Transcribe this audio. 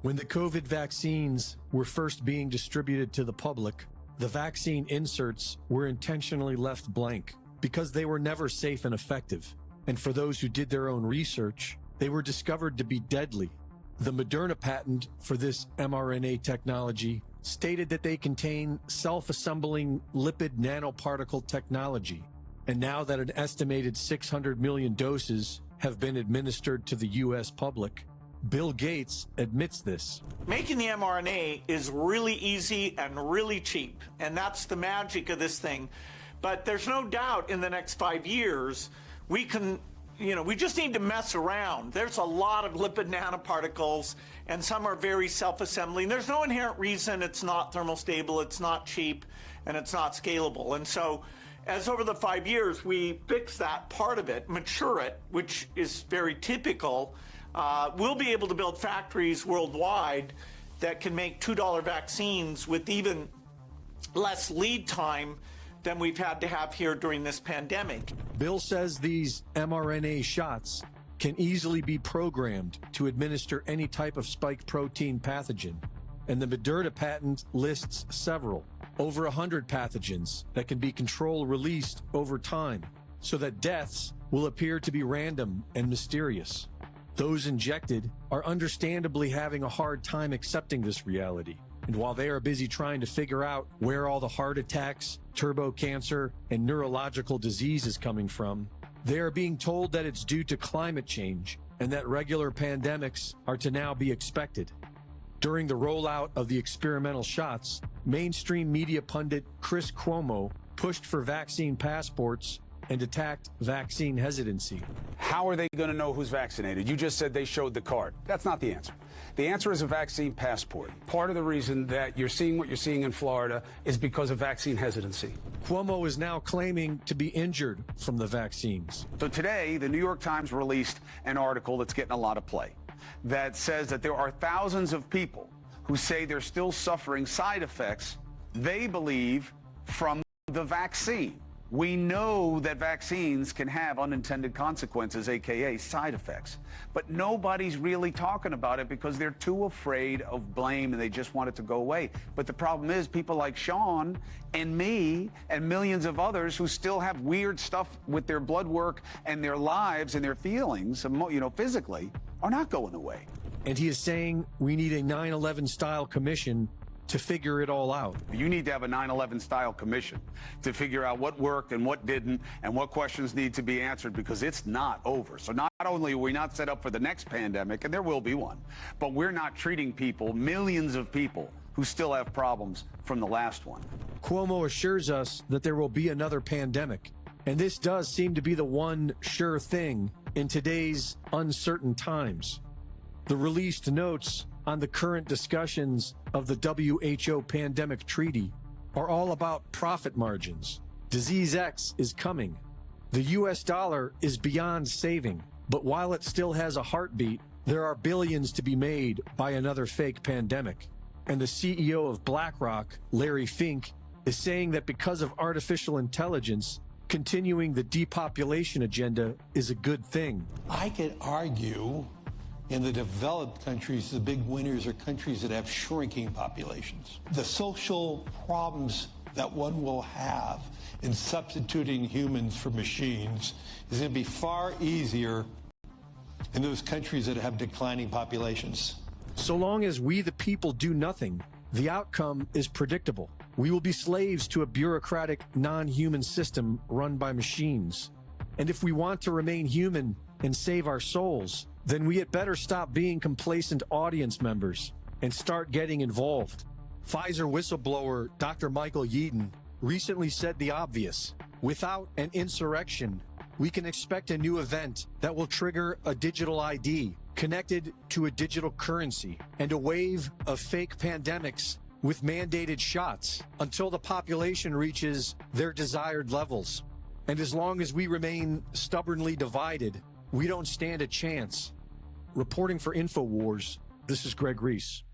When the COVID vaccines were first being distributed to the public, the vaccine inserts were intentionally left blank because they were never safe and effective. And for those who did their own research, they were discovered to be deadly. The Moderna patent for this mRNA technology stated that they contain self-assembling lipid nanoparticle technology. And now that an estimated 600 million doses have been administered to the US public, Bill Gates admits this. Making the mRNA is really easy and really cheap, and that's the magic of this thing. But there's no doubt in the next 5 years, we can, we just need to mess around. There's a lot of lipid nanoparticles, and some are very self-assembling. There's no inherent reason it's not thermostable, it's not cheap, and it's not scalable. And so, as over the 5 years, we fix that part of it, mature it, which is very typical, we'll be able to build factories worldwide that can make $2 vaccines with even less lead time than we've had to have here during this pandemic. Bill says these mRNA shots can easily be programmed to administer any type of spike protein pathogen, and the Moderna patent lists several, over 100 pathogens that can be control-released over time, so that deaths will appear to be random and mysterious. Those injected are understandably having a hard time accepting this reality. And while they are busy trying to figure out where all the heart attacks, turbo cancer, and neurological disease is coming from, they are being told that it's due to climate change and that regular pandemics are to now be expected. During the rollout of the experimental shots, mainstream media pundit Chris Cuomo pushed for vaccine passports and attacked vaccine hesitancy. How are they going to know who's vaccinated? You just said they showed the card. That's not the answer. The answer is a vaccine passport. Part of the reason that you're seeing what you're seeing in Florida is because of vaccine hesitancy. Cuomo is now claiming to be injured from the vaccines. So today, the New York Times released an article that's getting a lot of play that says that there are thousands of people who say they're still suffering side effects they believe from the vaccine. We know that vaccines can have unintended consequences, aka side effects, but nobody's really talking about it because they're too afraid of blame and they just want it to go away. But the problem is people like Sean and me and millions of others who still have weird stuff with their blood work and their lives and their feelings, physically, are not going away. And he is saying we need a 9/11 style commission to figure it all out. You need to have a 9/11 style commission to figure out what worked and what didn't and what questions need to be answered, because it's not over. So not only are we not set up for the next pandemic, and there will be one, but we're not treating people, millions of people, who still have problems from the last one. Cuomo assures us that there will be another pandemic, and this does seem to be the one sure thing in today's uncertain times. The released notes on the current discussions of the WHO pandemic treaty are all about profit margins. Disease X is coming. The US dollar is beyond saving, but while it still has a heartbeat, there are billions to be made by another fake pandemic. And the CEO of BlackRock, Larry Fink, is saying that because of artificial intelligence, continuing the depopulation agenda is a good thing. I could argue in the developed countries, the big winners are countries that have shrinking populations. The social problems that one will have in substituting humans for machines is going to be far easier in those countries that have declining populations. So long as we the people do nothing, the outcome is predictable. We will be slaves to a bureaucratic, non-human system run by machines. And if we want to remain human and save our souls, then we had better stop being complacent audience members and start getting involved. Pfizer whistleblower Dr. Michael Yeadon recently said the obvious. Without an insurrection, we can expect a new event that will trigger a digital ID connected to a digital currency and a wave of fake pandemics with mandated shots until the population reaches their desired levels. And as long as we remain stubbornly divided, we don't stand a chance. Reporting for InfoWars, this is Greg Reese.